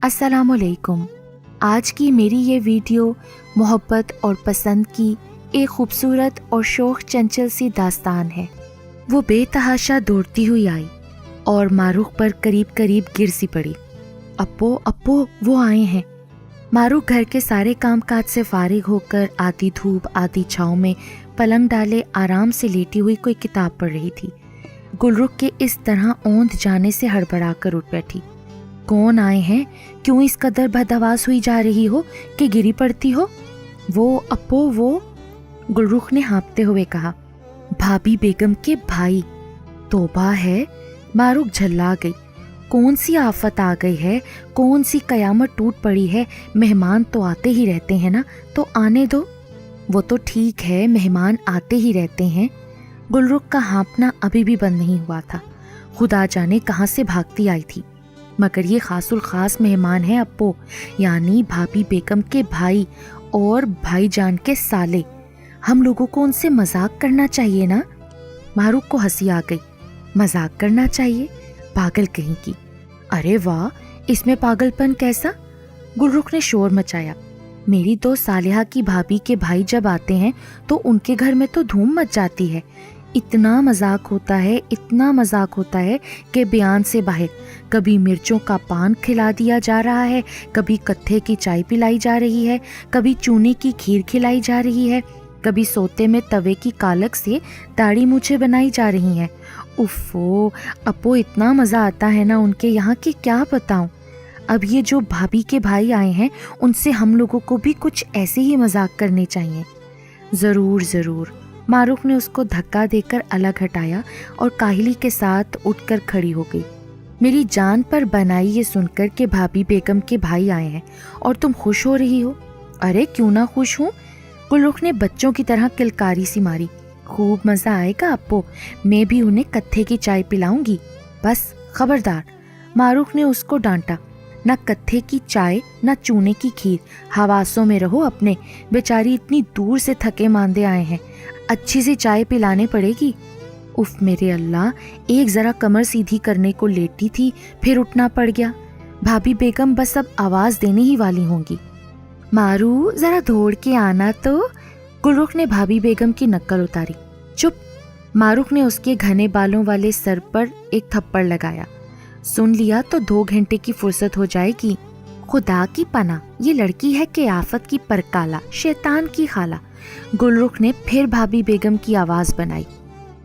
अस्सलामुअलैकुम। आज की मेरी ये वीडियो मोहब्बत और पसंद की एक खूबसूरत और शौक चंचल सी दास्तान है। वो बेतहाशा दौड़ती हुई आई और मारूख पर करीब करीब गिर सी पड़ी। अप्पो अप्पो वो आए हैं। मारूख घर के सारे कामकाज से फारिग होकर आधी धूप आधी छाँव में पलंग डाले आराम से लेटी हुई कोई किताब पढ़ रही थी। गुलरुख के इस तरह औंध जाने से हड़बड़ा कर उठ बैठी। कौन आए हैं? क्यों इस कदर बदहवास हुई जा रही हो कि गिरी पड़ती हो? वो अप्पो वो, गुलरुख ने हाँफते हुए कहा। भाभी बेगम के भाई। तौबा है, मारूख झल्ला गई। कौन सी आफत आ गई है? कौन सी कयामत टूट पड़ी है? मेहमान तो आते ही रहते हैं ना, तो आने दो। वो तो ठीक है, मेहमान आते ही रहते हैं। गुलरुख का हाँफना अभी भी बंद नहीं हुआ था। खुदा जाने कहाँ से भागती आई थी, मगर ये खासुल खास मेहमान है अप्पो, यानी भाभी बेगम के भाई और भाईजान के साले। हम लोगों को उनसे मजाक करना चाहिए ना। मारूख को हंसी आ गई। मजाक करना चाहिए? पागल कहीं की। अरे वाह, इसमें पागलपन कैसा? गुलरुख ने शोर मचाया। मेरी तो सालिहा की भाभी के भाई जब आते हैं तो उनके घर में तो धूम मच जाती है। इतना मजाक होता है, इतना मजाक होता है कि बयान से बाहर। कभी मिर्चों का पान खिला दिया जा रहा है, कभी कत्थे की चाय पिलाई जा रही है, कभी चूने की खीर खिलाई जा रही है, कभी सोते में तवे की कालक से दाढ़ी मूछें बनाई जा रही हैं। उफ़ो, अप्पो इतना मज़ा आता है ना उनके यहाँ कि क्या बताऊँ। अब ये जो भाभी के भाई आए हैं उनसे हम लोगों को भी कुछ ऐसे ही मजाक करने चाहिए। ज़रूर ज़रूर। मारूख ने उसको धक्का देकर अलग हटाया और काहिली के साथ उठकर खड़ी हो गई। मेरी जान पर बनाई ये सुनकर कि भाभी बेगम के भाई आए हैं और तुम खुश हो रही हो। अरे क्यों ना खुश हूँ। गुलरुख ने बच्चों की तरह किलकारी सी मारी। खूब मज़ा आएगा अप्पो, मैं भी उन्हें कत्थे की चाय पिलाऊंगी। बस खबरदार, मारूख ने उसको डांटा। न कत्थे की चाय न चूने की खीर, हवासों में रहो अपने। बेचारी इतनी दूर से थके मांदे आए हैं, अच्छी सी चाय पिलाने पड़ेगी। उफ मेरे अल्लाह, एक जरा कमर सीधी करने को लेटी थी, फिर उठना पड़ गया। भाभी बेगम बस अब आवाज देने ही वाली होंगी। मारू जरा दौड़ के आना तो। गुलरुख ने भाभी बेगम की नक्कल उतारी। चुप। मारूख ने उसके घने बालों वाले सर पर एक थप्पड़ लगाया। सुन लिया तो 2 घंटे की फुर्सत हो जाएगी। खुदा की पना, ये लड़की है कि आफत की परकाला, शैतान की खाला। गुलरुख ने फिर भाभी बेगम की आवाज बनाई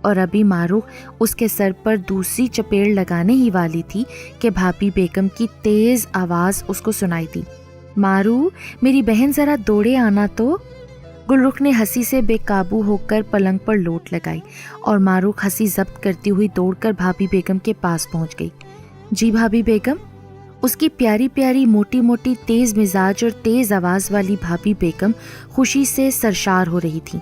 और अभी मारूख उसके सर पर दूसरी चपेड़ लगाने ही वाली थी कि भाभी बेगम की तेज आवाज उसको सुनाई दी। मारू, मेरी बहन जरा दौड़े आना तो। गुलरुख ने हंसी से बेकाबू होकर पलंग पर लोट लगाई और मारूख हंसी जब्त करती हुई दौड़कर भाभी बेगम के पास पहुंच गई। जी भाभी बेगम। उसकी प्यारी प्यारी मोटी मोटी तेज मिजाज और तेज आवाज वाली भाभी बेगम खुशी से सरशार हो रही थी।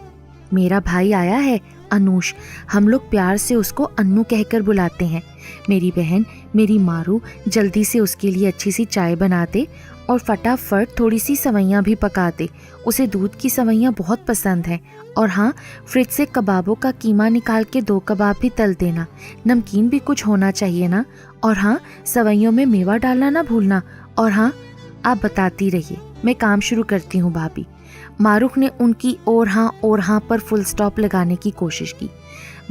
मेरा भाई आया है, अनूश। हम लोग प्यार से उसको अन्नू कहकर बुलाते हैं। मेरी बहन, मेरी मारू, जल्दी से उसके लिए अच्छी सी चाय बना दे और फटाफट थोड़ी सी सवैयाँ भी पका दे। उसे दूध की सवैयाँ बहुत पसंद हैं। और हाँ, फ्रिज से कबाबों का कीमा निकाल के 2 कबाब भी तल देना। नमकीन भी कुछ होना चाहिए ना। और हाँ, सवैयों में मेवा डालना ना भूलना। और हाँ, आप बताती रहिए, मैं काम शुरू करती हूँ भाभी। मारूख ने उनकी और हाँ पर फुल स्टॉप लगाने की कोशिश की।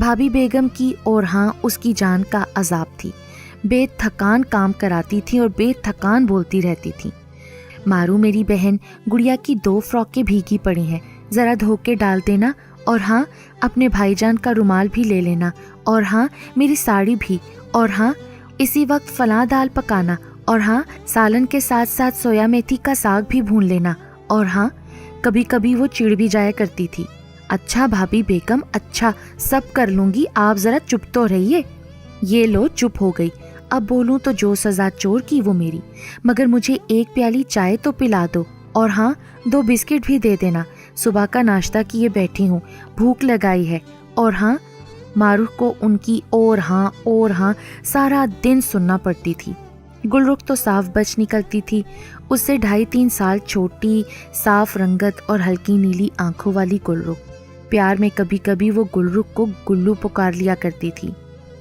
भाभी बेगम की और हाँ उसकी जान का अजाब थी। बेथकान काम कराती थी और बेथकान बोलती रहती थी। मारू मेरी बहन, गुड़िया की 2 फ्रॉकें भीगी पड़ी हैं, ज़रा धो के डाल देना। और हाँ, अपने भाईजान का रुमाल भी ले लेना। और हाँ, मेरी साड़ी भी। और हाँ, इसी वक्त फलां दाल पकाना। और हाँ, सालन के साथ साथ सोया मेथी का साग भी भून लेना। और हाँ, कभी कभी वो चिढ़ भी जाया करती थी। अच्छा भाभी बेगम, अच्छा, सब कर लूँगी, आप ज़रा चुप तो रहिए। ये लो, चुप हो गई। अब बोलूँ तो जो सज़ा चोर की वो मेरी, मगर मुझे 1 प्याली चाय तो पिला दो। और हाँ, 2 बिस्किट भी दे देना। सुबह का नाश्ता किए बैठी हूँ, भूख लगाई है। और हाँ, मारूख को उनकी और हाँ सारा दिन सुनना पड़ती थी। गुलरुख तो साफ बच निकलती थी। उससे 2.5-3 साल छोटी, साफ रंगत और हल्की नीली आंखों वाली गुलरुख। प्यार में कभी कभी वो गुलरुख को गुल्लू पुकार लिया करती थी,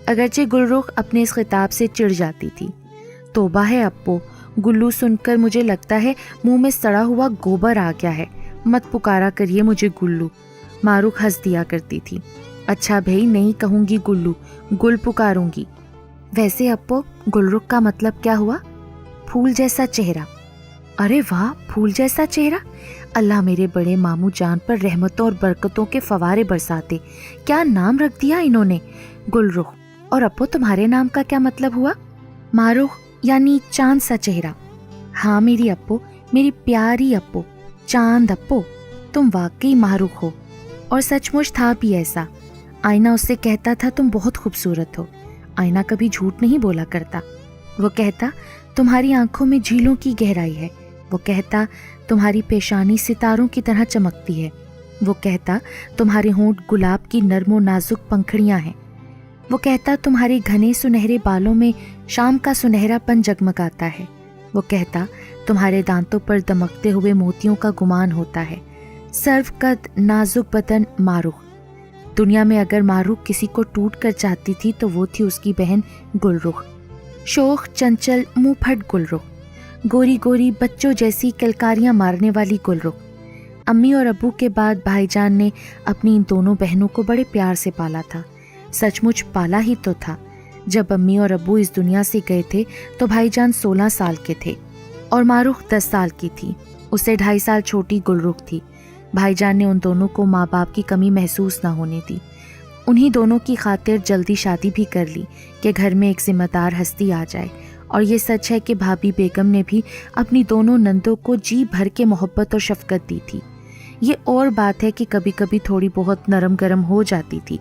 अगरचे गुलरुख अपने इस खिताब से चिढ़ जाती थी। तौबा है अप्पो, गुल्लू सुनकर मुझे लगता है मुंह में सड़ा हुआ गोबर आ गया है। मत पुकारा करिए मुझे गुल्लू, मारूख हंस दिया करती थी। अच्छा भाई, नहीं कहूँगी गुल्लू, गुल पुकारूंगी। वैसे अप्पो, गुलरुख का मतलब क्या हुआ? फूल जैसा चेहरा। अरे वाह, फूल जैसा चेहरा। अल्लाह मेरे बड़े मामू जान पर रहमतों और बरकतों के फवारे बरसाते। क्या नाम रख दिया इन्होंने, गुलरुख। और अप्पो, तुम्हारे नाम का क्या मतलब हुआ? मारूख यानी चांद सा चेहरा। हाँ मेरी अप्पो, मेरी प्यारी अप्पो, चांद अप्पो, तुम वाकई मारूख हो। और सचमुच था भी ऐसा। आईना उससे कहता था तुम बहुत खूबसूरत हो। आईना कभी झूठ नहीं बोला करता। वो कहता तुम्हारी आंखों में झीलों की गहराई है। वो कहता तुम्हारी पेशानी सितारों की तरह चमकती है। वो कहता तुम्हारे होंठ गुलाब की नर्मो नाजुक पंखड़ियां हैं। वो कहता तुम्हारे घने सुनहरे बालों में शाम का सुनहरापन जगमगाता है। वो कहता तुम्हारे दांतों पर दमकते हुए मोतियों का गुमान होता है। सर्वकद नाजुक बदन मारूख। दुनिया में अगर मारूख किसी को टूट कर चाहती थी तो वो थी उसकी बहन गुलरुख। शोख चंचल मुंहफट गुलरुख, गोरी गोरी बच्चों जैसी किलकारियां मारने वाली गुलरुख। अम्मी और अब्बू के बाद भाईजान ने अपनी इन दोनों बहनों को बड़े प्यार से पाला था। सचमुच पाला ही तो था। जब अम्मी और अब्बू इस दुनिया से गए थे तो भाईजान 16 साल के थे और मारूख 10 साल की थी। उससे 2.5 साल छोटी गुलरुख थी। भाईजान ने उन दोनों को माँ बाप की कमी महसूस ना होने दी। उन्हीं दोनों की खातिर जल्दी शादी भी कर ली कि घर में एक जिम्मेदार हस्ती आ जाए। और ये सच है कि भाभी बेगम ने भी अपनी दोनों नंदों को जी भर के मोहब्बत और शफकत दी थी। ये और बात है कि कभी कभी थोड़ी बहुत नरम गरम हो जाती थी,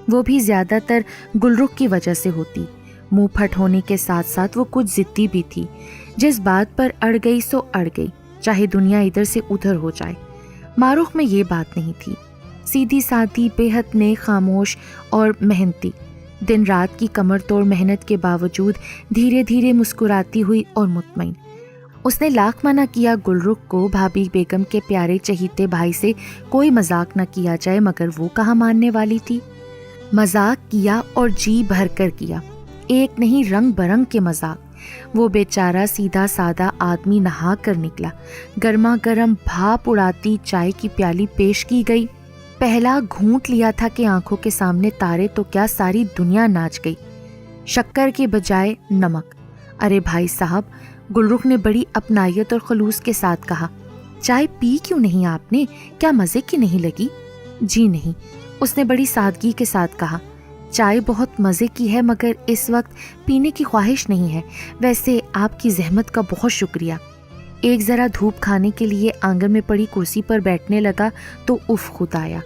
वो भी ज़्यादातर गुलरुख की वजह से होती। मुंह फट होने के साथ साथ वो कुछ ज़िद्दी भी थी। जिस बात पर अड़ गई सो अड़ गई, चाहे दुनिया इधर से उधर हो जाए। मारूख में ये बात नहीं थी। सीधी सादी, बेहद नेक, खामोश और मेहनती। दिन रात की कमर तोड़ मेहनत के बावजूद धीरे धीरे मुस्कुराती हुई और मुतमईन। उसने लाख मना किया गुलरुख को भाभी बेगम के प्यारे चहीते भाई से कोई मजाक न किया जाए, मगर वो कहाँ मानने वाली थी। मजाक किया और जी भर कर किया, एक नहीं रंग बरंग के मजाक। वो बेचारा सीधा सादा आदमी नहा कर निकला। गर्मा गर्म भाप उड़ाती चाय की प्याली पेश की गई। पहला घूंट लिया था कि आंखों के सामने तारे तो क्या सारी दुनिया नाच गई। शक्कर के बजाय नमक। अरे भाई साहब, गुलरुख ने बड़ी अपनायत और खलूस के साथ कहा, चाय पी क्यों नहीं आपने? क्या मजे की नहीं लगी? जी नहीं, उसने बड़ी सादगी के साथ कहा। चाय बहुत मज़े की है मगर इस वक्त पीने की ख्वाहिश नहीं है। वैसे आपकी जहमत का बहुत शुक्रिया। एक ज़रा धूप खाने के लिए आंगन में पड़ी कुर्सी पर बैठने लगा तो उफ खुद आया।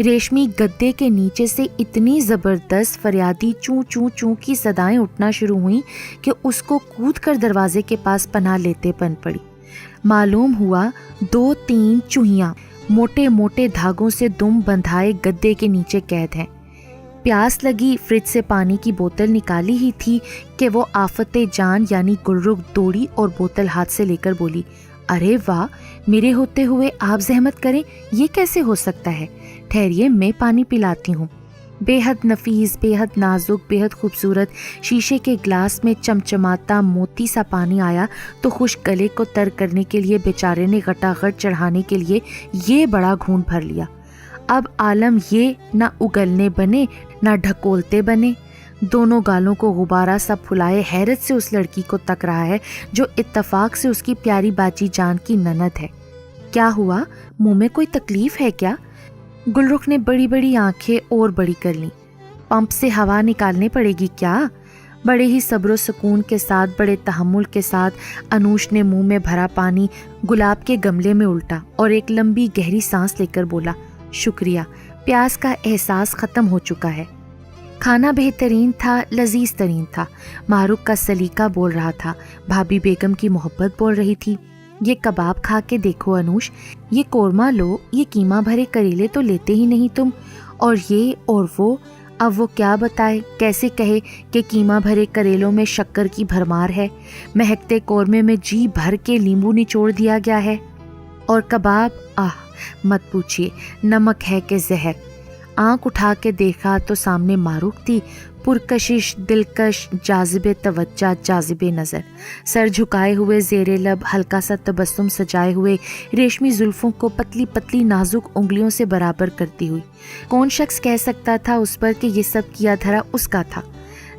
रेशमी गद्दे के नीचे से इतनी ज़बरदस्त फरियादी चूं चूं चूं की सदाएं उठना शुरू हुईं कि उसको कूद कर दरवाजे के पास पनाह लेते बन पड़ी। मालूम हुआ 2-3 चूहियाँ मोटे मोटे धागों से दुम बंधाए गद्दे के नीचे कैद हैं। प्यास लगी, फ्रिज से पानी की बोतल निकाली ही थी कि वो आफते जान यानी गुलरुख दौड़ी और बोतल हाथ से लेकर बोली, अरे वाह, मेरे होते हुए आप जहमत करें, ये कैसे हो सकता है? ठहरिए, मैं पानी पिलाती हूँ। बेहद नफीस, बेहद नाजुक, बेहद खूबसूरत शीशे के ग्लास में चमचमाता मोती सा पानी आया तो खुश गले को तर करने के लिए बेचारे ने गटागट चढ़ाने के लिए ये बड़ा घूंट भर लिया। अब आलम ये ना उगलने बने ना ढकोलते बने। दोनों गालों को गुब्बारा सा फुलाए हैरत से उस लड़की को तक रहा है जो इत्तफाक से उसकी प्यारी बाजी जान की ननद है। क्या हुआ, मुंह में कोई तकलीफ है क्या? गुलरुख ने बड़ी बड़ी आंखें और बड़ी कर लीं। पंप से हवा निकालने पड़ेगी क्या? बड़े ही सब्र सुकून के साथ, बड़े तहम्मुल के साथ अनूश ने मुंह में भरा पानी गुलाब के गमले में उल्टा और एक लंबी गहरी सांस लेकर बोला, शुक्रिया, प्यास का एहसास ख़त्म हो चुका है। खाना बेहतरीन था, लजीज तरीन था। मारूख का सलीका बोल रहा था, भाभी बेगम की मोहब्बत बोल रही थी। ये कबाब खा के देखो अनूश, ये कोरमा लो, ये कीमा भरे करेले तो लेते ही नहीं तुम, और ये और वो। अब वो क्या बताए, कैसे कहे कि कीमा भरे करेलों में शक्कर की भरमार है, महकते कोरमे में जी भर के नींबू निचोड़ दिया गया है, और कबाब, आह मत पूछिए, नमक है कि जहर। आंख उठा के देखा तो सामने मारूख थी, पुरकशिश, दिलकश, जाज़िब तवज्जा, जाज़िब नज़र, सर झुकाए हुए, ज़ेरे लब हल्का सा तबस्सुम सजाए हुए, रेशमी जुल्फ़ों को पतली पतली नाजुक उंगलियों से बराबर करती हुई। कौन शख्स कह सकता था उस पर कि ये सब किया धरा उसका था।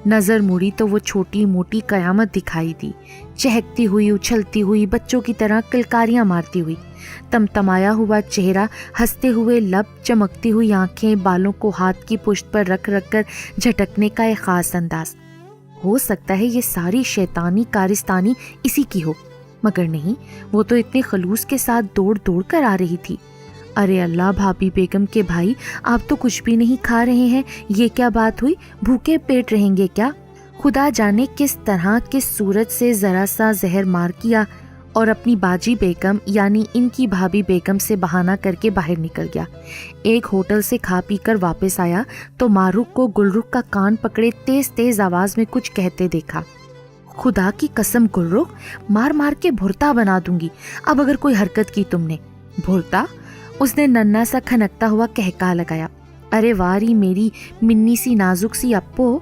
नज़र मुड़ी तो वो छोटी मोटी कयामत दिखाई दी, चहकती हुई, उछलती हुई, बच्चों की तरह किलकारियाँ मारती हुई, तमतमाया हुआ चेहरा, हंसते हुए लब, चमकती हुई आंखें, बालों को हाथ की पुश्त पर रख रख कर झटकने का एक खास अंदाज। हो सकता है ये सारी शैतानी कारिस्तानी इसी की हो, मगर नहीं, वो तो इतने खलूस के साथ दौड़ दौड़ कर आ रही थी। अरे अल्लाह, भाभी बेगम के भाई, आप तो कुछ भी नहीं खा रहे हैं, ये क्या बात हुई? भूखे पेट रहेंगे क्या? खुदा जाने किस तरह किस सूरत से जरा सा जहर मार किया और अपनी बाजी बेगम यानी इनकी भाभी बेगम से बहाना करके बाहर निकल गया। एक होटल से खा पी कर वापस आया तो मारूक को गुलरुख का कान पकड़े तेज तेज आवाज में कुछ कहते देखा। खुदा की कसम गुलरुख, मार मार के भुरता बना दूंगी अब अगर कोई हरकत की तुमने। भुरता? उसने नन्ना सा खनकता हुआ कहका लगाया। अरे वारी मेरी मिन्नी सी नाजुक सी अप्पो,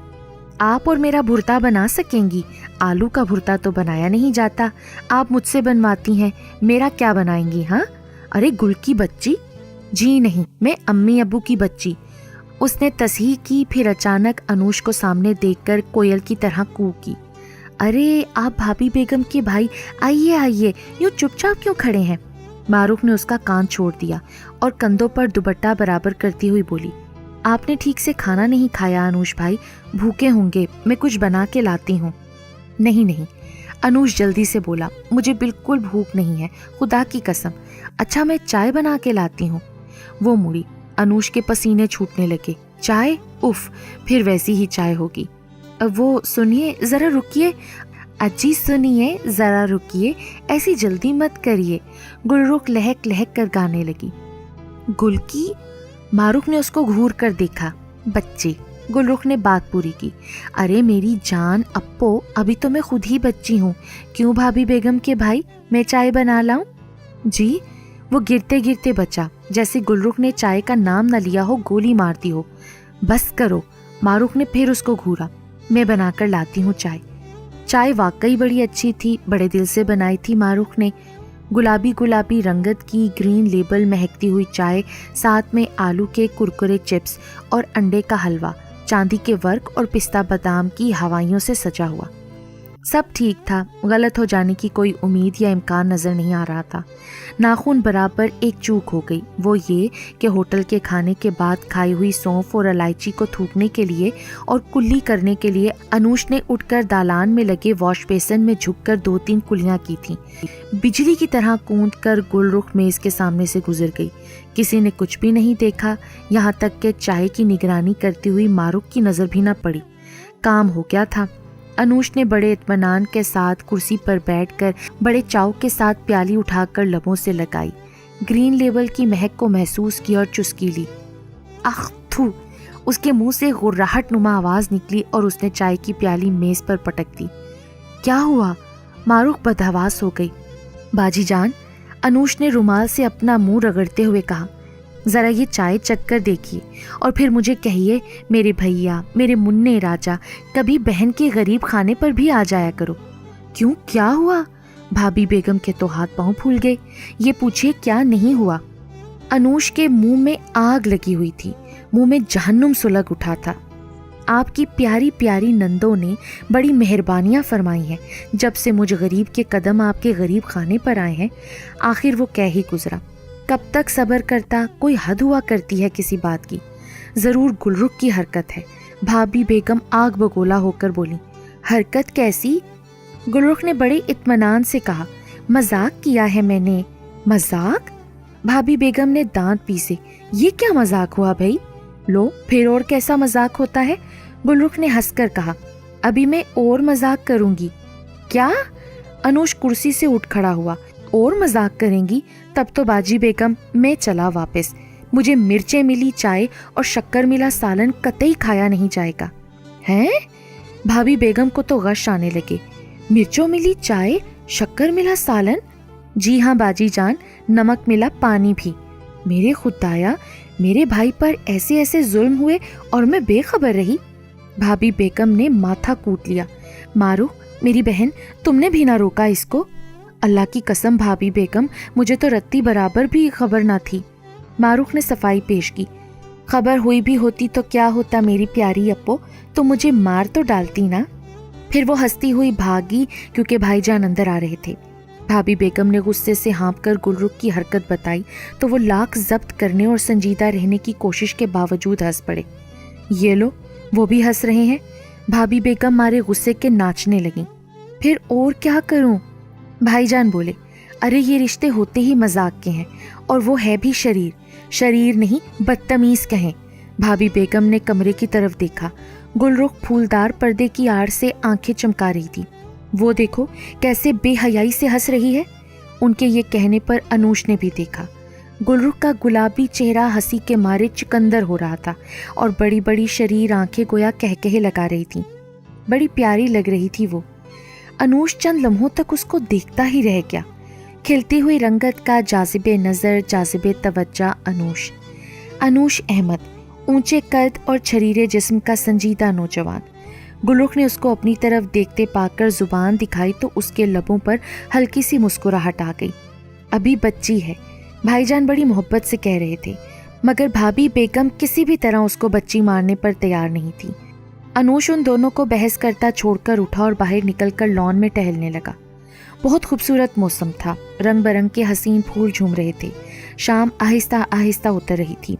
आप और मेरा भुर्ता बना सकेंगी? आलू का भुर्ता तो बनाया नहीं जाता, आप मुझसे बनवाती हैं, मेरा क्या बनाएंगी? हाँ, अरे गुल की बच्ची। जी नहीं, मैं अम्मी अब्बू की बच्ची। उसने तस्हीह की, फिर अचानक अनूश को सामने देखकर कोयल की तरह कूँ की। अरे आप भाभी बेगम के भाई, आइए आइए, यूँ चुपचाप क्यों खड़े हैं? मारूफ ने उसका कान छोड़ दिया और कंधों पर दुपट्टा बराबर करती हुई बोली, आपने ठीक से खाना नहीं खाया अनूश भाई, भूखे होंगे, मैं कुछ बना के लाती हूँ। नहीं नहीं, अनूश जल्दी से बोला, मुझे बिल्कुल भूख नहीं है, खुदा की कसम। अच्छा मैं चाय बना के लाती हूँ। वो मुड़ी, अनूश के पसीने छूटने लगे। चाय? उफ, फिर वैसी ही चाय होगी। वो सुनिए, ज़रा रुकिए। अजी सुनिए, ज़रा रुकिए, ऐसी जल्दी मत करिए। गुलरुख लहक लहक कर गाने लगी। गुल की? मारूफ ने उसको घूर कर देखा। बच्चे। गुलरुख ने बात पूरी की। अरे मेरी जान अप्पो, अभी तो मैं खुद ही बच्ची हूँ। क्यों भाभी बेगम के भाई, मैं चाय बना लाऊं? जी। वो गिरते गिरते बचा, जैसे गुलरुख ने चाय का नाम न लिया हो गोली मारती हो। बस करो। मारूफ ने फिर उसको घूरा। मैं बनाकर लाती हूँ चाय। चाय वाकई बड़ी अच्छी थी, बड़े दिल से बनाई थी मारूफ ने। गुलाबी गुलाबी रंगत की ग्रीन लेबल महकती हुई चाय, साथ में आलू के कुरकुरे चिप्स और अंडे का हलवा, चांदी के वर्क और पिस्ता बादाम की हवाइयों से सजा हुआ। सब ठीक था, गलत हो जाने की कोई उम्मीद या इम्कान नज़र नहीं आ रहा था। नाखून बराबर एक चूक हो गई, वो ये कि होटल के खाने के बाद खाई हुई सौंफ और इलायची को थूकने के लिए और कुल्ली करने के लिए अनूश ने उठकर दालान में लगे वॉश बेसिन में झुककर 2-3 कुल्लियाँ की थीं। बिजली की तरह कूद कर गुलरुख मेज़ के सामने से गुजर गई। किसी ने कुछ भी नहीं देखा, यहाँ तक कि चाय की निगरानी करती हुई मारूफ की नज़र भी न पड़ी। काम हो गया था। अनूश ने बड़े इत्मीनान के साथ कुर्सी पर बैठकर बड़े चाव के साथ प्याली उठाकर लबों से लगाई, ग्रीन लेबल की महक को महसूस की और चुस्की ली। आख थू! उसके मुंह से गुर्राहट नुमा आवाज निकली और उसने चाय की प्याली मेज पर पटक दी। क्या हुआ? मारूफ बदहवास हो गई। बाजी जान, अनूश ने रुमाल से अपना मुंह रगड़ते हुए कहा, जरा ये चाय चक्कर देखिए और फिर मुझे कहिए, मेरे भैया, मेरे मुन्ने राजा, कभी बहन के गरीब खाने पर भी आ जाया करो। क्यों, क्या हुआ? भाभी बेगम के तो हाथ पांव फूल गए। ये पूछिए क्या नहीं हुआ। अनूश के मुंह में आग लगी हुई थी, मुंह में जहन्नुम सुलग उठा था। आपकी प्यारी प्यारी नंदों ने बड़ी मेहरबानियां फरमाई हैं, जब से मुझ गरीब के कदम आपके गरीब खाने पर आए हैं। आखिर वो कह ही गुजरा। कब तक सब्र करता, कोई हद हुआ करती है किसी बात की। जरूर गुलरुख की हरकत है। भाभी बेगम आग बगोला होकर बोली। हरकत कैसी? गुलरुख ने बड़े इत्मीनान से कहा, मजाक किया है मैंने। मजाक? भाभी बेगम ने दांत पीसे। ये क्या मजाक हुआ भाई? लो फिर और कैसा मजाक होता है? गुलरुख ने हंसकर कहा, अभी मैं और मजाक करूंगी। क्या? अनूश कुर्सी से उठ खड़ा हुआ। और मजाक करेंगी? तब तो बाजी बेगम मैं चला वापस। मुझे मिर्चें मिली चाय और शक्कर मिला सालन कतई खाया नहीं जाएगा। हैं? भाभी बेगम को तो गश आने लगे। मिर्चों मिली चाय, शक्कर मिला सालन? जी हाँ बाजी जान, नमक मिला पानी भी। मेरे खुदाया, मेरे भाई पर ऐसे ऐसे जुल्म हुए और मैं बेखबर रही। भाभी बेगम ने माथा कूट लिया। मारू मेरी बहन, तुमने भी ना रोका इसको? अल्लाह की कसम भाभी बेगम, मुझे तो रत्ती बराबर भी खबर ना थी। मारूख ने सफाई पेश की। खबर हुई भी होती तो क्या होता मेरी प्यारी अप्पो, तो मुझे मार तो डालती ना। फिर वो हंसती हुई भागी क्योंकि भाईजान अंदर आ रहे थे। भाभी बेगम ने गुस्से से हाँप कर गुलरुख की हरकत बताई तो वो लाख जब्त करने और संजीदा रहने की कोशिश के बावजूद हंस पड़े। ये लो, वो भी हंस रहे हैं। भाभी बेगम मारे गुस्से के नाचने लगी। फिर और क्या करूं? भाईजान बोले, अरे ये रिश्ते होते ही मजाक के हैं, और वो है भी शरीर, शरीर नहीं बदतमीज कहें। भाभी बेगम ने कमरे की तरफ देखा। गुलरुख फूलदार पर्दे की आड़ से आंखें चमका रही थी। वो देखो कैसे बेहयाई से हंस रही है। उनके ये कहने पर अनूश ने भी देखा। गुलरुख का गुलाबी चेहरा हंसी के मारे चुकंदर हो रहा था और बड़ी बड़ी शरीर आंखें गोया कहकहे लगा रही थी। बड़ी प्यारी लग रही थी वो। अनूश चंद लम्हों तक उसको देखता ही रह गया। खिलती हुई रंगत का जाज़िबे नज़र, जाज़िबे तवज्जा अनूश। अनूश अहमद, ऊंचे कद और छरीरे जिस्म का संजीदा नौजवान। गुलरुख ने उसको अपनी तरफ देखते पाकर जुबान दिखाई तो उसके लबों पर हल्की सी मुस्कुराहट आ गई। अभी बच्ची है, भाईजान बड़ी मोहब्बत से कह रहे थे, मगर भाभी बेगम किसी भी तरह उसको बच्ची मारने पर तैयार नहीं थी। अनूश उन दोनों को बहस करता छोड़कर उठा और बाहर निकलकर लॉन में टहलने लगा। बहुत खूबसूरत मौसम था, रंग बिरंग के हसीन फूल झूम रहे थे। शाम आहिस्ता आहिस्ता उतर रही थी।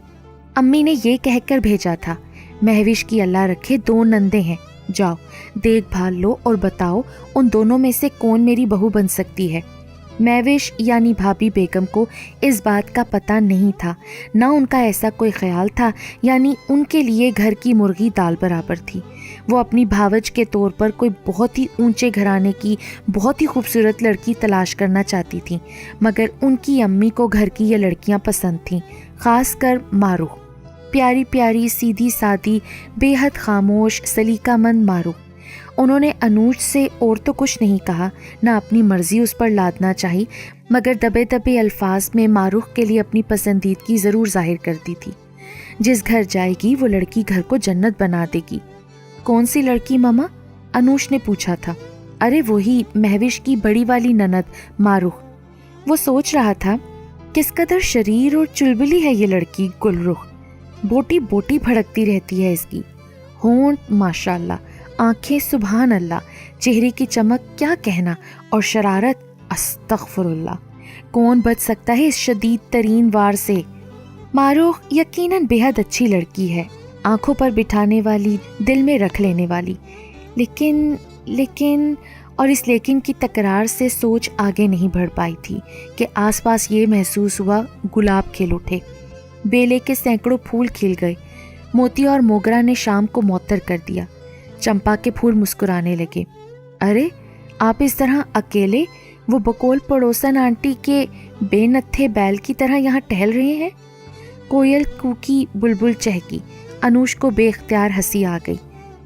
अम्मी ने ये कहकर भेजा था, महविश की अल्लाह रखे 2 नंदे हैं, जाओ देखभाल लो और बताओ उन दोनों में से कौन मेरी बहू बन सकती है। महविश यानी भाभी बेगम को इस बात का पता नहीं था, ना उनका ऐसा कोई ख्याल था, यानी उनके लिए घर की मुर्गी दाल बराबर थी। वो अपनी भावज के तौर पर कोई बहुत ही ऊंचे घराने की बहुत ही खूबसूरत लड़की तलाश करना चाहती थी, मगर उनकी अम्मी को घर की ये लड़कियां पसंद थीं, खासकर मारूख। प्यारी प्यारी सीधी सादी बेहद खामोश सलीकामंद मारूख। उन्होंने अनूश से और तो कुछ नहीं कहा, ना अपनी मर्जी उस पर लादना चाही, मगर दबे दबे अल्फाज में मारूख के लिए अपनी पसंदीदगी ज़रूर जाहिर करती थी। जिस घर जाएगी वो लड़की घर को जन्नत बना देगी। कौन सी लड़की मामा? अनूश ने पूछा था। अरे वही महविश की बड़ी वाली ननद मारूख। वो सोच रहा था किस कदर शरीर और चुलबुली है ये लड़की गुलरुख। बोटी बोटी भड़कती रहती है इसकी। होंठ माशाल्लाह, आंखें सुभान अल्लाह, चेहरे की चमक क्या कहना, और शरारत अस्तगफुरुल्लाह। कौन बच सकता है इस शदीद तरीन वार से? मारूख यकीनन बेहद अच्छी लड़की है, आंखों पर बिठाने वाली, दिल में रख लेने वाली। लेकिन और इस लेकिन की तकरार से सोच आगे नहीं बढ़ पाई थी कि आसपास ये महसूस हुआ गुलाब खिल उठे। बेले के सैकड़ों फूल खिल गए। मोती और मोगरा ने शाम को मौतर कर दिया। चंपा के फूल मुस्कुराने लगे। अरे आप इस तरह अकेले वो बकोल पड़ोसन आंटी के बेनत्थे बैल की तरह यहाँ टहल रहे हैं? कोयल कूकी, बुलबुल चहकी। अनूश को बेख्तियार हंसी आ गई।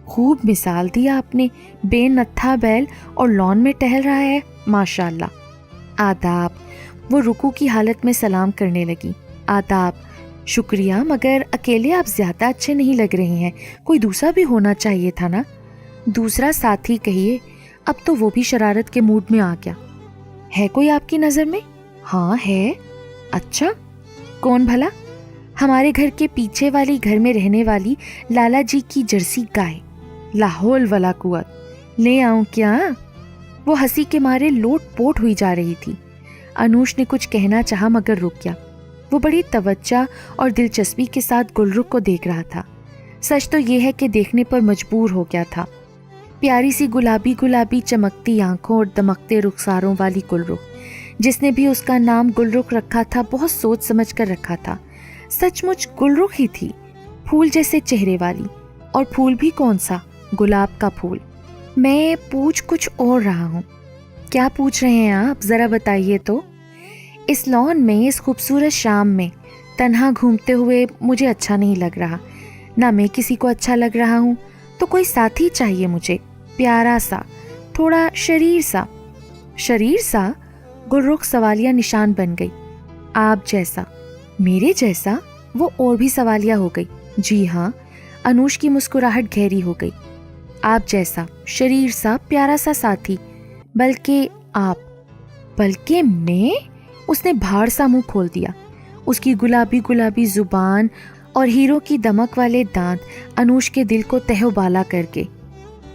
खूब मिसाल दिया आपने, बेनत्था बैल और लॉन में टहल रहा है, माशाल्लाह। आदाब। वो रुकू की हालत में सलाम करने लगी। आदाब। शुक्रिया, मगर अकेले आप ज्यादा अच्छे नहीं लग रहे हैं, कोई दूसरा भी होना चाहिए था ना। दूसरा साथी कहिए। अब तो वो भी शरारत के मूड में आ गया। है कोई आपकी नज़र में? हाँ है। अच्छा, कौन भला? हमारे घर के पीछे वाली घर में रहने वाली लाला जी की जर्सी गाय। लाहौल वला कुव्वत। ले आऊं क्या? वो हंसी के मारे लोट पोट हुई जा रही थी। अनूश ने कुछ कहना चाहा मगर रुक गया। वो बड़ी तवज्जो और दिलचस्पी के साथ गुलरुख को देख रहा था। सच तो ये है कि देखने पर मजबूर हो गया था। प्यारी सी गुलाबी गुलाबी चमकती आंखों और दमकते रुखसारों वाली गुलरुख। जिसने भी उसका नाम गुलरुख रखा था बहुत सोच समझ कर रखा था। सचमुच गुलरुख ही थी, फूल जैसे चेहरे वाली। और फूल भी कौन सा? गुलाब का फूल। मैं पूछ कुछ और रहा हूँ। क्या पूछ रहे हैं आप, जरा बताइए तो। इस लॉन में, इस खूबसूरत शाम में तन्हा घूमते हुए मुझे अच्छा नहीं लग रहा, ना मैं किसी को अच्छा लग रहा हूँ। तो कोई साथी चाहिए मुझे, प्यारा सा, थोड़ा शरीर सा। शरीर सा? गुलरुख सवालिया निशान बन गई। आप जैसा? मेरे जैसा? वो और भी सवालिया हो गई। जी हाँ, انوش کی مسکراہٹ گہری ہو گئی. آپ جیسا شریر سا پیارا سا ساتھی. بلکہ میں؟ اس نے بھاڑ سا منہ کھول دیا. اس کی گلابی زبان اور ہیروں کی دمک والے دانت انوش کے دل کو تہو بالا کر کے.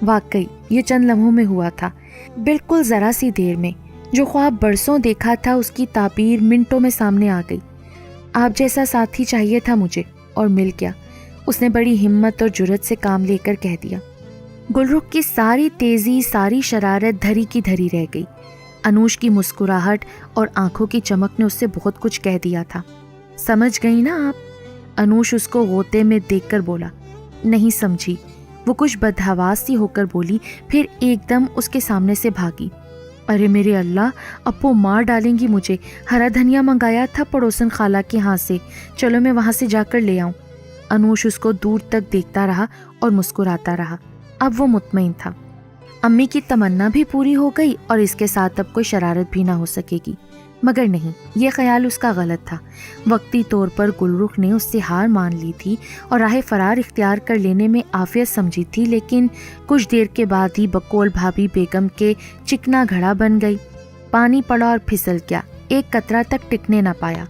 واقعی یہ چند لمحوں میں ہوا تھا، بالکل ذرا سی دیر میں. جو خواب برسوں دیکھا تھا اس کی تعبیر منٹوں میں سامنے آ گئی. آپ جیسا ساتھی چاہیے تھا مجھے، اور مل گیا. اس نے بڑی ہمت اور جرأت سے کام لے کر کہہ دیا. گلرخ کی ساری تیزی، ساری شرارت دھری کی دھری رہ گئی. انوش کی مسکراہٹ اور آنکھوں کی چمک نے اس سے بہت کچھ کہہ دیا تھا. سمجھ گئی نا آپ؟ انوش اس کو غوطے میں دیکھ کر بولا. نہیں سمجھی. وہ کچھ بدحواس سی ہو کر بولی، پھر ایک دم اس کے سامنے سے بھاگی. ارے میرے اللہ، اب وہ مار ڈالیں گی مجھے. ہرا دھنیا منگایا تھا پڑوسن خالہ کے ہاں سے، چلو میں وہاں سے جا کر لے آؤں. انوش اس کو دور تک دیکھتا رہا اور مسکراتا رہا. اب وہ مطمئن تھا امی کی تمنا بھی پوری ہو گئی اور اس کے ساتھ اب کوئی شرارت بھی نہ ہو سکے گی. مگر نہیں، یہ خیال اس کا غلط تھا. وقتی طور پر گلرخ نے اس سے ہار مان لی تھی اور راہ فرار اختیار کر لینے میں عافیت سمجھی تھی، لیکن کچھ دیر کے بعد ہی بقول بھابھی بیگم کے چکنا گھڑا بن گئی. پانی پڑا اور پھسل گیا، ایک قطرہ تک ٹکنے نہ پایا.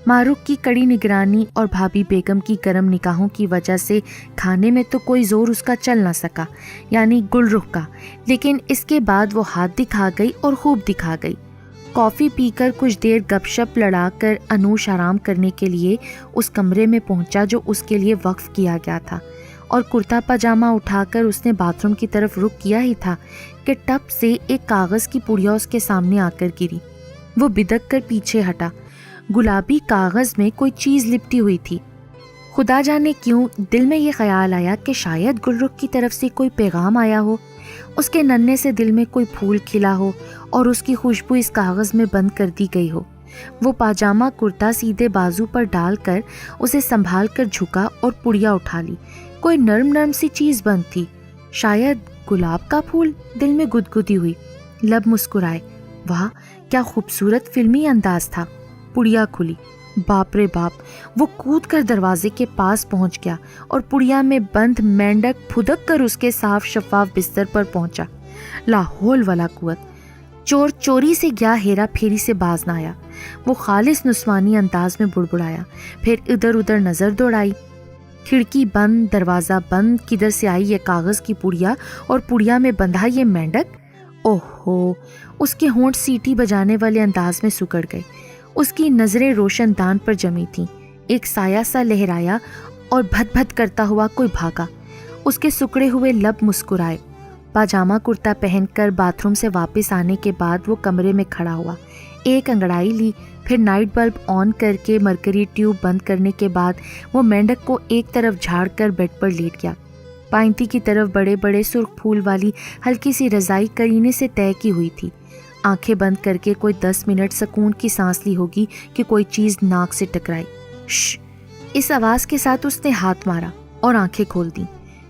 معروف کی کڑی نگرانی اور بھابھی بیگم کی گرم نگاہوں کی وجہ سے کھانے میں تو کوئی زور اس کا چل نہ سکا، یعنی گلرخ کا. لیکن اس کے بعد وہ ہاتھ دکھا گئی اور خوب دکھا گئی. کافی پی کر کچھ دیر گپ شپ لڑا کر انوش آرام کرنے کے لیے اس کمرے میں پہنچا جو اس کے لیے وقف کیا گیا تھا، اور کرتا پاجامہ اٹھا کر اس نے باتھ روم کی طرف رخ کیا ہی تھا کہ ٹپ سے ایک کاغذ کی پڑیا اس کے سامنے آ کر گری. وہ بدک کر پیچھے ہٹا. گلابی کاغذ میں کوئی چیز لپٹی ہوئی تھی. خدا جانے کیوں دل میں یہ خیال آیا کہ شاید گلرخ کی طرف سے کوئی پیغام آیا ہو، اس کے ننھے سے دل میں کوئی پھول کھلا ہو اور اس کی خوشبو اس کاغذ میں بند کر دی گئی ہو. وہ پاجامہ کرتا سیدھے بازو پر ڈال کر اسے سنبھال کر جھکا اور پڑیا اٹھا لی. کوئی نرم سی چیز بند تھی، شاید گلاب کا پھول. دل میں گدگدی ہوئی، لب مسکرائے. واہ کیا خوبصورت فلمی انداز تھا. پڑیا کھلی. باپ رے باپ. وہ کود کر دروازے کے پاس پہنچ گیا اور پڑیا میں بند مینڈک پھدک کر اس کے صاف شفاف بستر پر پہنچا. لا حول ولا قوت. چور چوری سے گیا، ہیرا پھیری سے باز نہ آیا. وہ خالص نسوانی انداز میں بڑبڑایا، پھر ادھر ادھر نظر دوڑائی. کھڑکی بند، دروازہ بند، کدھر سے آئی یہ کاغذ کی پڑیا اور پڑیا میں بندھا یہ مینڈک. اوہو. اس کے ہونٹ سیٹی بجانے والے انداز میں سکڑ گئے. اس کی نظریں روشن دان پر جمی تھیں. ایک سایہ سا لہرایا اور بھد بھد کرتا ہوا کوئی بھاگا. اس کے سکڑے ہوئے لب مسکرائے. پاجامہ کرتا پہن کر باتھ روم سے واپس آنے کے بعد وہ کمرے میں کھڑا ہوا. ایک انگڑائی لی، پھر نائٹ بلب آن کر کے مرکری ٹیوب بند کرنے کے بعد وہ مینڈک کو ایک طرف جھاڑ کر بیڈ پر لیٹ گیا. پائنتی کی طرف بڑے بڑے سرخ پھول والی ہلکی سی رضائی کرینے سے طے کی ہوئی تھی. آنکھیں بند کر کے کوئی 10 منٹ سکون کی سانس لی ہوگی کہ کوئی چیز ناک سے ٹکرائی. شش. اس آواز کے ساتھ اس نے ہاتھ مارا اور آنکھیں کھول دیں.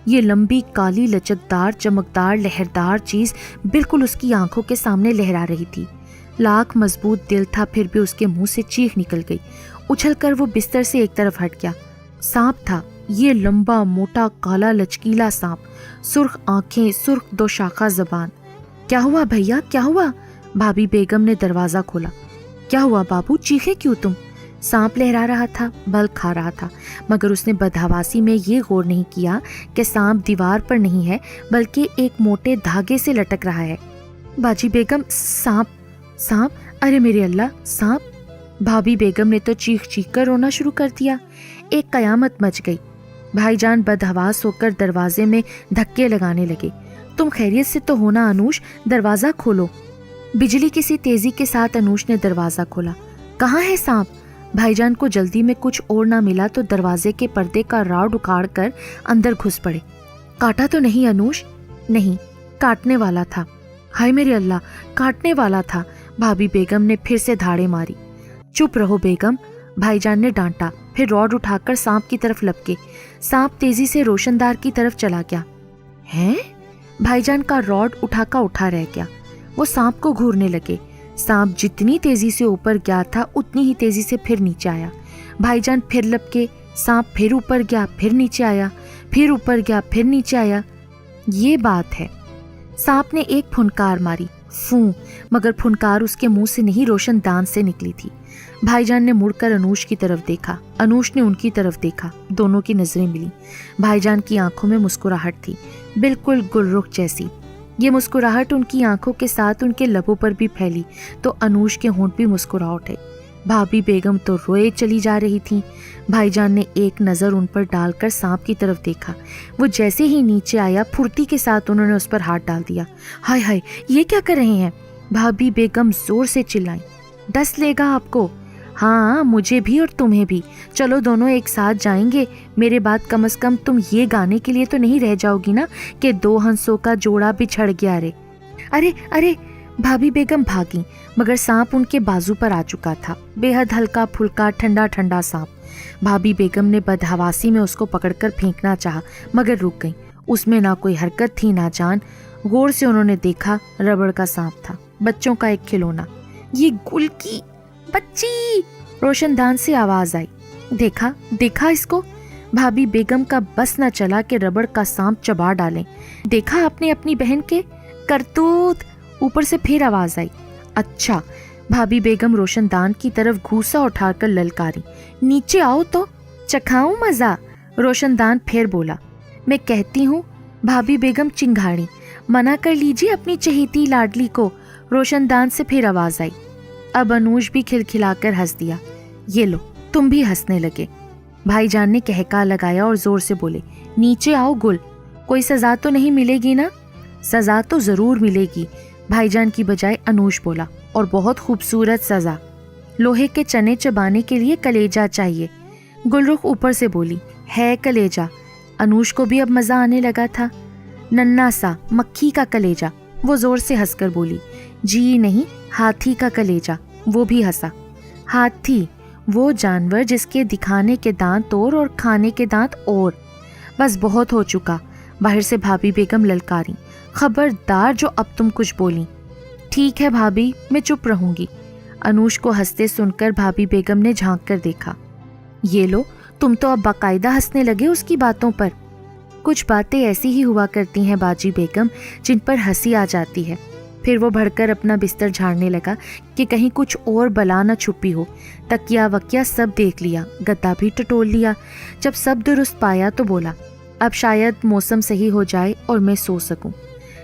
یہ لمبی کالی لچکدار چمکدار لہردار چیز بالکل اس کی آنکھوں کے سامنے لہرا رہی تھی. لاکھ مضبوط دل تھا پھر بھی اس کے منہ سے چیخ نکل گئی. اچھل کر وہ بستر سے ایک طرف ہٹ گیا. سانپ تھا یہ، لمبا موٹا کالا لچکیلا سانپ، سرخ آنکھیں، سرخ دو شاخہ زبان. کیا ہوا بھیا کیا ہوا؟ بھابھی بیگم نے دروازہ کھولا. کیا ہوا بابو، چیخے کیوں تم؟ سانپ لہرا رہا تھا، بل کھا رہا تھا، مگر اس نے بدحواسی میں یہ غور نہیں کیا کہ سانپ دیوار پر نہیں ہے بلکہ ایک موٹے دھاگے سے لٹک رہا ہے. باجی بیگم سانپ سانپ، ارے میرے اللہ سانپ. بھابھی بیگم نے تو چیخ چیخ کر رونا شروع کر دیا. ایک قیامت مچ گئی. بھائی جان بدحواس ہو کر دروازے میں دھکے لگانے لگے. تم خیریت سے تو ہونا انوش، دروازہ کھولو. بجلی کسی تیزی کے ساتھ انوش نے دروازہ کھولا. کہاں ہے سانپ؟ بھائی جان کو جلدی میں کچھ اور نہ ملا تو دروازے کے پردے کا راڈ اکھاڑ کر اندر گھس پڑے. کاٹا تو نہیں انوش؟ نہیں، کاٹنے والا تھا. ہائے میرے اللہ، کاٹنے والا تھا. بھابھی بیگم نے پھر سے دھاڑے ماری. چپ رہو بیگم، بھائی جان نے ڈانٹا، پھر راڈ اٹھا کر سانپ کی طرف لپکے. سانپ تیزی سے روشن دار کی طرف چلا گیا. ہیں؟ بھائی جان کا راڈ اٹھا رہ گیا. وہ سانپ کو گھورنے لگے. سانپ جتنی تیزی سے اوپر گیا تھا اتنی ہی تیزی سے پھر نیچے آیا. بھائی جان پھر لپکے. سانپ پھر اوپر گیا، پھر نیچے آیا، پھر اوپر گیا، پھر نیچے آیا۔ یہ بات ہے۔ سانپ نے ایک پھنکار ماری، فوں، مگر پھنکار اس کے منہ سے نہیں، روشن دان سے نکلی تھی۔ بھائی جان نے مڑ کر انوش کی طرف دیکھا، انوش نے ان کی طرف دیکھا، دونوں کی نظریں ملی۔ بھائی جان کی آنکھوں میں مسکراہٹ تھی، بالکل گل رخ جیسی۔ یہ مسکراہٹ ان کی آنکھوں کے ساتھ ان کے لبوں پر بھی پھیلی تو انوش کے ہونٹ بھی مسکرا اٹھے۔ بھابھی بیگم تو روئے چلی جا رہی تھیں۔ بھائی جان نے ایک نظر ان پر ڈال کر سانپ کی طرف دیکھا۔ وہ جیسے ہی نیچے آیا، پھرتی کے ساتھ انہوں نے اس پر ہاتھ ڈال دیا۔ ہائے ہائے، یہ کیا کر رہے ہیں؟ بھابھی بیگم زور سے چلائیں۔ ڈس لے گا آپ کو؟ ہاں، مجھے بھی اور تمہیں بھی۔ چلو دونوں ایک ساتھ جائیں گے۔ میرے بعد کم از کم تم یہ گانے کے لیے تو نہیں رہ جاؤ گی نا کہ 2 ہنسوں کا جوڑا بچھڑ گیا رے۔ ارے ارے، بھابھی بیگم بھاگی، مگر سانپ ان کے بازو پر آ چکا تھا، بے حد ہلکا پھلکا ٹھنڈا ٹھنڈا سانپ۔ بھابھی بیگم نے بدحواسی میں اس کو پکڑ کر پھینکنا چاہا، مگر رک گئی۔ اس میں نہ کوئی حرکت تھی نہ جان۔ غور سے انہوں نے دیکھا، ربڑ کا سانپ تھا، بچوں کا ایک کھلونا۔ یہ گل کی بچی، روشن دان سے آواز آئی۔ دیکھا دیکھا اس کو؟ بھابھی بیگم کا بس نہ چلا کہ ربڑ کا سانپ چبا ڈالیں۔ دیکھا آپ نے اپنی بہن کے کرتوت؟ اوپر سے پھر آواز آئی۔ اچھا۔ بھابھی بیگم روشن دان کی طرف گھوسا اٹھا کر للکاری۔ نیچے آؤ تو چکھاؤں مزہ۔ روشن دان پھر بولا۔ میں کہتی ہوں۔ بھابھی بیگم چنگھاڑی۔ منع کر لیجیے اپنی چہیتی لاڈلی کو۔ روشن دان سے پھر آواز آئی۔ اب انوش بھی کھلکھلا کر ہنس دیا۔ یہ لو، تم بھی ہنسنے لگے۔ بھائی جان نے کہکا لگایا اور زور سے بولے، نیچے آؤ گل، کوئی سزا تو نہیں ملے گی نا؟ سزا تو ضرور ملے گی، بھائی جان کی بجائے انوش بولا، اور بہت خوبصورت سزا۔ لوہے کے چنے چبانے کے لیے کلیجہ چاہیے۔ گل رخ اوپر سے بولی، ہے کلیجہ۔ انوش کو بھی اب مزہ آنے لگا تھا۔ ننا سا مکھی کا کلیجہ۔ وہ زور سے ہنس کر بولی، جی نہیں، ہاتھی کا کلیجہ۔ وہ بھی ہنسا۔ ہاتھی، وہ جانور جس کے دکھانے کے دانت اور کھانے کے دانت اور۔ بس بہت ہو چکا۔ باہر سے بھابھی بیگم للکاری، خبردار جو اب تم کچھ بولی۔ ٹھیک ہے بھابھی، میں چپ رہوں گی۔ انوش کو ہنستے سن کر بھابھی بیگم نے جھانک کر دیکھا۔ یہ لو، تم تو اب باقاعدہ ہنسنے لگے اس کی باتوں پر۔ کچھ باتیں ایسی ہی ہوا کرتی ہیں باجی بیگم جن پر ہنسی آ جاتی ہے۔ پھر وہ بڑھ کر اپنا بستر جھاڑنے لگا کہ کہیں کچھ اور بلا نہ چھپی ہو۔ تکیا وکیا سب دیکھ لیا، گدا بھی ٹٹول لیا۔ جب سب درست پایا تو بولا، اب شاید موسم صحیح ہو جائے اور میں سو سکوں۔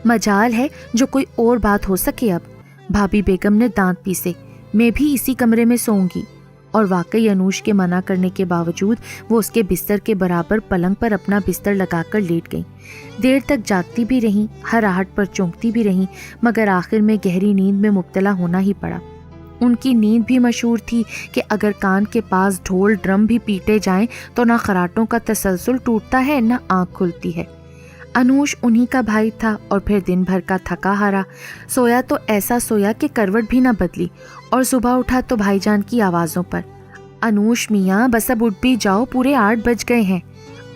مجال ہے جو کوئی اور بات ہو سکے اب۔ بھابھی بیگم نے دانت پیسے، میں بھی اسی کمرے میں سوؤں گی۔ اور واقعی انوش کے منع کرنے کے باوجود وہ اس کے بستر کے برابر پلنگ پر اپنا بستر لگا کر لیٹ گئیں۔ دیر تک جاگتی بھی رہیں، ہر آہٹ پر چونکتی بھی رہیں، مگر آخر میں گہری نیند میں مبتلا ہونا ہی پڑا۔ ان کی نیند بھی مشہور تھی کہ اگر کان کے پاس ڈھول ڈرم بھی پیٹے جائیں تو نہ خراٹوں کا تسلسل ٹوٹتا ہے نہ آنکھ کھلتی ہے۔ انوش انہی کا بھائی تھا اور پھر دن بھر کا تھکا ہارا سویا تو ایسا سویا کہ کروٹ بھی نہ بدلی، اور صبح اٹھا تو بھائی جان کی آوازوں پر، انوش میاں بس اب اٹھ بھی جاؤ، پورے 8 بج گئے ہیں۔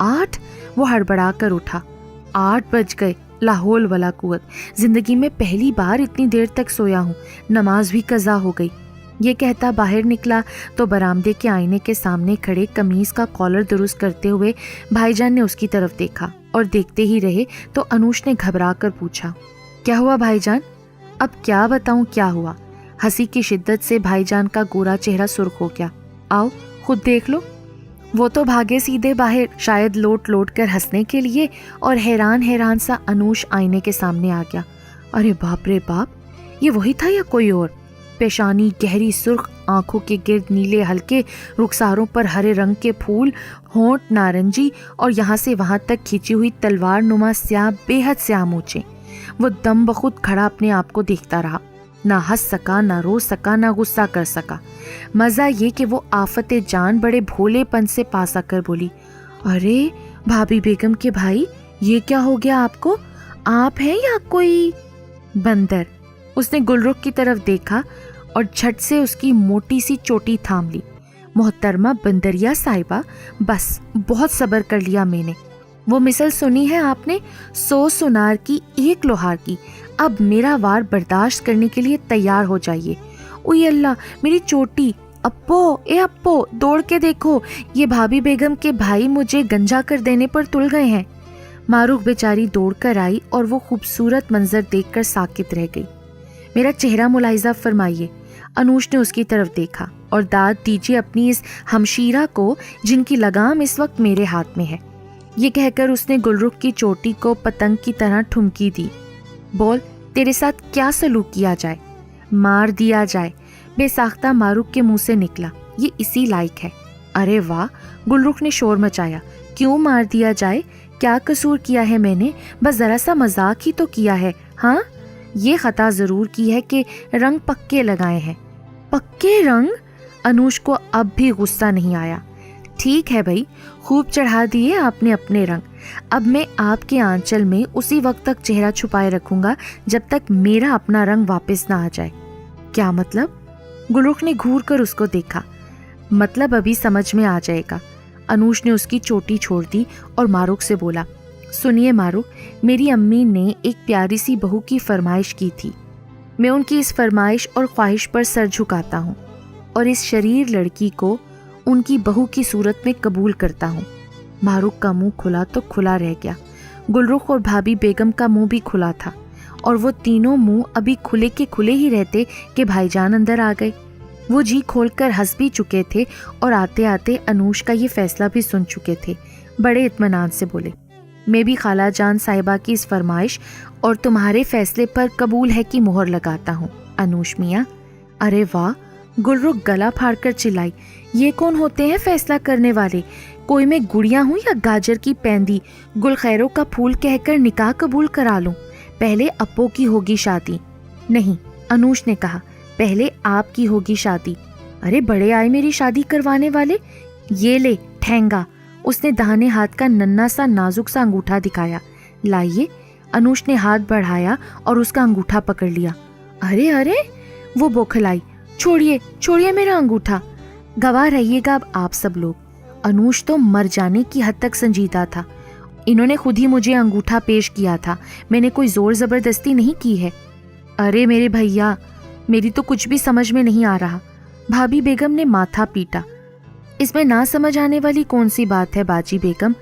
8؟ وہ ہڑبڑا کر اٹھا۔ 8 بج گئے؟ لاحول ولا قوت، زندگی میں پہلی بار اتنی دیر تک سویا ہوں، نماز بھی قضا ہو گئی۔ یہ کہتا باہر نکلا تو برآمدے کے آئینے کے سامنے کھڑے قمیص کا کالر درست کرتے ہوئے بھائی جان نے اس کی طرف دیکھا، اور دیکھتے ہی رہے تو انوش نے گھبرا کر پوچھا، کیا ہوا بھائی جان؟ اب کیا بتاؤں کیا ہوا؟ ہنسی کی شدت سے بھائی جان کا گورا چہرہ سرخ ہو گیا۔ آؤ خود دیکھ لو۔ وہ تو بھاگے سیدھے باہر، شاید لوٹ لوٹ کر ہنسنے کے لیے، اور حیران حیران سا انوش آئینے کے سامنے آ گیا۔ ارے باپ رے باپ، یہ وہی تھا یا کوئی اور؟ پیشانی گہری سرخ، آنکھوں کے گرد نیلے ہلکے، رخساروں پر ہرے رنگ کے پھول، ہونٹ نارنجی، اور یہاں سے وہاں تک کھینچی ہوئی تلوار نما سیاہ، بے حد سیاہ مونچھیں۔ وہ دم بخود کھڑا اپنے آپ کو دیکھتا رہا، نہ ہنس سکا، نہ رو سکا، نہ غصہ کر سکا۔ مزہ یہ کہ وہ آفت جان بڑے بھولے پن سے پاس آ کر بولی، ارے بھابھی بیگم کے بھائی، یہ کیا ہو گیا آپ کو؟ آپ ہیں یا کوئی بندر؟ اس نے گل رخ کی طرف دیکھا اور جھٹ سے اس کی موٹی سی چوٹی تھام لی۔ محترمہ بندریا صاحبہ، بس بہت صبر کر لیا میں نے۔ وہ مثل سنی ہے آپ نے، 100 سنار کی 1 لوہار کی۔ اب میرا وار برداشت کرنے کے لیے تیار ہو جائیے۔ اوئی اللہ، میری چوٹی! अप्पो, ए अप्पो, दौड़ के देखो, ये भाभी बेगम के भाई मुझे गंजा कर देने पर तुल गए हैं। मारूख बेचारी दौड़कर आई और वो खूबसूरत मंजर देखकर साकित रह गई। मेरा चेहरा मुलाहिजा फरमाइए। अनूश ने उसकी तरफ देखा। और दाद दीजिए अपनी इस हमशीरा को जिनकी लगाम इस वक्त मेरे हाथ में है। ये कहकर उसने गुलरुख की चोटी को पतंग की तरह ठुमकी दी। बोल, तेरे साथ क्या सलूक किया जाए? मार दिया जाए, बेसाख्ता मारूख के मुंह से निकला। ये इसी लायक है। अरे वाह, गुलरुख ने शोर मचाया। क्यों मार दिया जाए? क्या कसूर किया है मैंने? बस जरा सा मजाक ही तो किया है। हाँ, ये खता जरूर की है कि रंग पक्के लगाए हैं। पक्के रंग? अनूश को अब भी गुस्सा नहीं आया। ठीक है भाई, खूब चढ़ा दिए आपने अपने रंग। अब मैं आपके आंचल में उसी वक्त तक चेहरा छुपाए रखूंगा जब तक मेरा अपना रंग वापस ना आ जाए। क्या मतलब? गुलरुख ने घूर कर उसको देखा। मतलब अभी समझ में आ जाएगा। अनूश ने उसकी चोटी छोड़ दी और मारूख से बोला, सुनिए मारूख, मेरी अम्मी ने एक प्यारी सी बहू की फरमाइश की थी। मैं उनकी इस फरमाइश और ख्वाहिश पर सर झुकाता हूँ और इस शरीर लड़की को उनकी बहू की सूरत में कबूल करता हूँ। मारूख का मुंह खुला तो खुला रह गया। गुलरुख और भाभी बेगम का मुंह भी खुला था और वो तीनों मुंह अभी खुले के खुले ही रहते कि भाईजान अंदर आ गए। वो जी खोलकर हंस भी चुके थे और आते आते अनूश का ये फैसला भी सुन चुके थे। बड़े इत्मीनान से बोले, मैं भी खाला जान साहिबा की इस फरमाइश और तुम्हारे फैसले पर कबूल है की मोहर लगाता हूँ अनूश मियाँ। अरे वाह, गुलरुख गला फाड़कर चिल्लाई, ये कौन होते हैं फैसला करने वाले? कोई मैं गुड़िया हूँ या गाजर की पैंदी? गुलखैरों का फूल कहकर निकाह कबूल करा लूं? पहले अप्पो की होगी शादी। नहीं, अनूश ने कहा, पहले आपकी होगी शादी। अरे बड़े आए मेरी शादी करवाने वाले। ये ले ठेंगा। उसने दाहिने हाथ का नन्हा सा नाजुक सा अंगूठा दिखाया। लाइए। अनूश ने हाथ बढ़ाया और उसका अंगूठा पकड़ लिया। अरे अरे, वो बौखलाई, छोड़िए छोड़िए मेरा अंगूठा। गवाह रहिएगा अब आप सब लोग। अनूश तो मर जाने की हद तक संजीदा था। इन्होंने खुद ही मुझे अंगूठा पेश किया था, मैंने कोई जोर जबरदस्ती नहीं की है। अरे मेरे भैया, मेरी तो कुछ भी समझ में नहीं आ रहा। भाभी बेगम ने माथा पीटा। इसमें ना समझ आने वाली कौन सी बात है बाजी बेगम?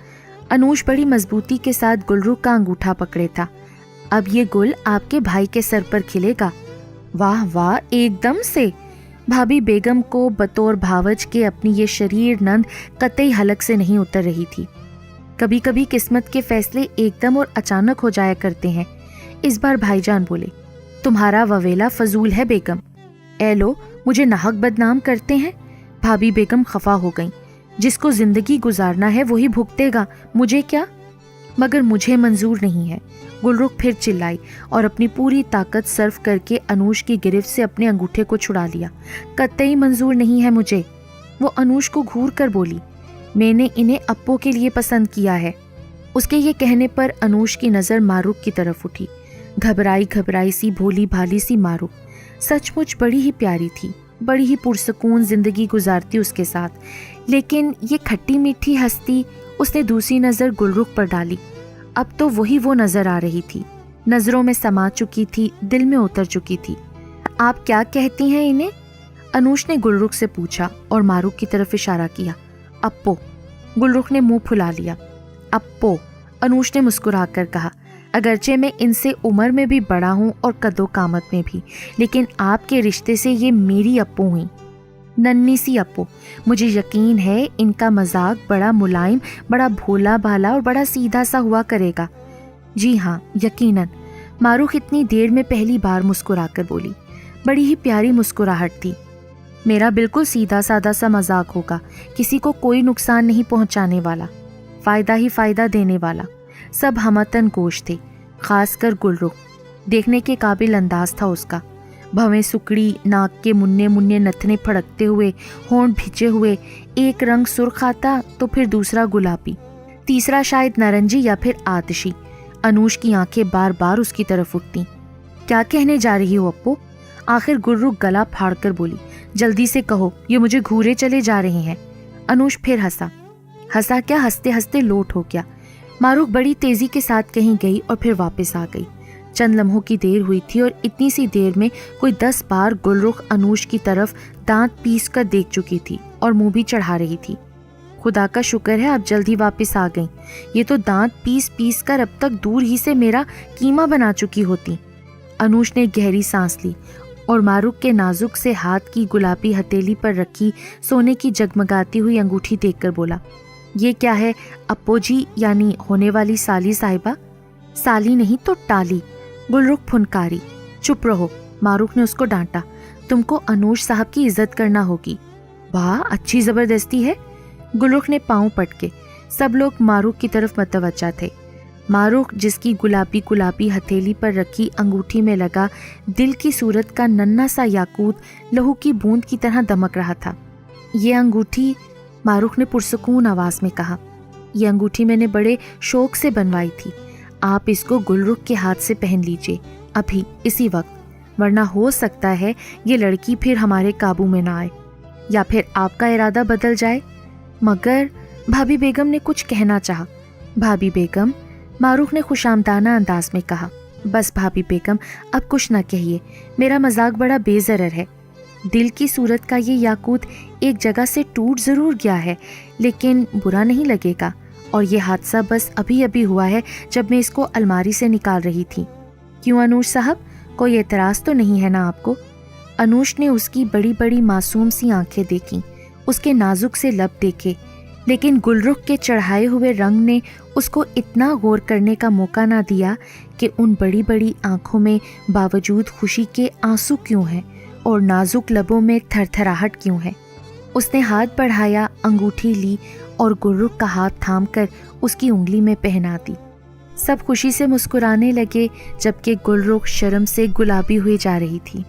अनूश बड़ी मजबूती के साथ गुलरुख का अंगूठा पकड़े था। अब ये गुल आपके भाई के सर पर खिलेगा। वाह वाह, एकदम से। भाभी बेगम को बतौर भावज के अपनी ये शरीर नंद कतई हलक से नहीं उतर रही थी। कभी कभी किस्मत के फैसले एकदम और अचानक हो जाया करते हैं। इस बार भाईजान बोले, तुम्हारा ववेला फजूल है बेगम। ए लो, मुझे नाहक बदनाम करते हैं। भाभी बेगम खफा हो गईं। जिसको जिंदगी गुजारना है वही भुगतेगा, मुझे क्या? मगर मुझे मंजूर नहीं है। गुलरुख फिर चिल्लाई और अपनी पूरी ताकत सर्व करके अनूश की गिरफ्त से अपने अंगूठे को छुड़ा लिया। कतई मंजूर नहीं है मुझे। वो अनूश को घूर कर बोली, मैंने इन्हें अप्पो के लिए पसंद किया है। उसके ये कहने पर अनूश की नज़र मारूख की तरफ उठी। घबराई घबराई सी भोली भाली सी मारूख सचमुच बड़ी ही प्यारी थी, बड़ी ही पुरसकून जिंदगी गुजारती उसके साथ। लेकिन ये खट्टी मीठी हस्ती उसने दूसरी नज़र गुलरुख पर डाली। अब तो वही वो नज़र आ रही थी, नज़रों में समा चुकी थी, दिल में उतर चुकी थी। आप क्या कहती हैं इन्हें? अनूश ने गुलरुख से पूछा और मारूख की तरफ इशारा किया। अप्पो। गुलरुख ने मुंह फुला लिया। अप्पो, अनूश ने मुस्कुराकर कहा। अगरचे मैं इनसे उम्र में भी बड़ा हूँ और कदो कामत में भी, लेकिन आपके रिश्ते से ये मेरी अप्पो हुई, नन्ही सी अप्पो। मुझे यकीन है इनका मजाक बड़ा मुलायम, बड़ा भोला भाला और बड़ा सीधा सा हुआ करेगा। जी हाँ, यकीनन। मारूख इतनी देर में पहली बार मुस्कुराकर बोली। बड़ी ही प्यारी मुस्कुराहट थी। मेरा बिल्कुल सीधा साधा सा मजाक होगा, किसी को कोई नुकसान नहीं पहुंचाने वाला, फ़ायदा ही फ़ायदा देने वाला। सब हमतन गोश थे, खासकर गुलरुख। देखने के काबिल अंदाज था उसका। भवें सुकड़ी, नाक के मुन्ने मुन्ने नथने फड़कते हुए, होंठ भिजे हुए, एक रंग सुर्ख आता तो फिर दूसरा गुलाबी, तीसरा शायद नारंगी या फिर आतिशी। अनूश की आंखें बार बार उसकी तरफ उठती। क्या कहने जा रही हो अप्पो? आखिर गुलरुख गला फाड़कर बोली। जल्दी से कहो, ये मुझे घूरे चले जा रहे हैं। अनूश फिर हंसा। हंसा क्या, हंसते हंसते लोट हो गया। मारूख बड़ी तेजी के साथ कहीं गई और फिर वापस आ गई। चंद लम्हों की देर हुई थी और इतनी सी देर में कोई 10 बार गुलरुख अनूश की तरफ दांत पीस कर देख चुकी थी और मुंह भी चढ़ा रही थी। खुदा का शुक्र है आप जल्दी वापस आ गईं, ये तो दांत पीस पीस कर अब तक दूर ही से मेरा कीमा बना चुकी होती। अनूश ने गहरी सांस ली और मारूक के नाजुक से हाथ की गुलाबी हथेली पर रखी सोने की जगमगाती हुई अंगूठी देखकर बोला, ये क्या है अप्पो-जी, यानी होने वाली साली साहिबा? साली नहीं तो टाली, गुलरुख फुनकारी। चुप रहो, मारूक ने उसको डांटा, तुमको अनूश साहब की इज्जत करना होगी। वाह, अच्छी जबरदस्ती है। गुलरुख ने पांव पटके। सब लोग मारूक की तरफ मतवज्जा थे। मारूक, जिसकी गुलाबी गुलाबी हथेली पर रखी अंगूठी में लगा दिल की सूरत का नन्हा सा याकूत लहू की बूंद की तरह दमक रहा था। ये अंगूठी, मारूक ने पुरसुकून आवाज में कहा, ये अंगूठी मैंने बड़े शौक से बनवाई थी। आप इसको गुलरुख के हाथ से पहन लीजिए अभी, इसी वक्त, वरना हो सकता है ये लड़की फिर हमारे काबू में ना आए, या फिर आपका इरादा बदल जाए। मगर भाभी बेगम ने कुछ कहना चाहा। भाभी बेगम, मारूख ने खुशामदाना अंदाज में कहा। बस भाभी बेगम, अब कुछ ना कहिए, मेरा मजाक बड़ा बेजरर है। दिल की सूरत का ये याकूत एक जगह से टूट जरूर गया है, लेकिन बुरा नहीं लगेगा, और ये हादसा बस अभी अभी हुआ है जब मैं इसको अलमारी से निकाल रही थी। क्यों अनूश साहब, कोई एतराज तो नहीं है ना आपको? अनूश ने उसकी बड़ी बड़ी मासूम सी आंखें देखीं, उसके नाजुक से लब देखे, लेकिन गुलरुख के चढ़ाए हुए रंग ने उसको इतना गौर करने का मौका ना दिया कि उन बड़ी बड़ी आंखों में बावजूद खुशी के आंसू क्यों हैं और नाजुक लबों में थरथराहट क्यों है। उसने हाथ बढ़ाया, अंगूठी ली और गुलरुख का हाथ थामकर उसकी उंगली में पहना दी। सब खुशी से मुस्कुराने लगे, जबकि गुलरुख शर्म से गुलाबी हुई जा रही थी।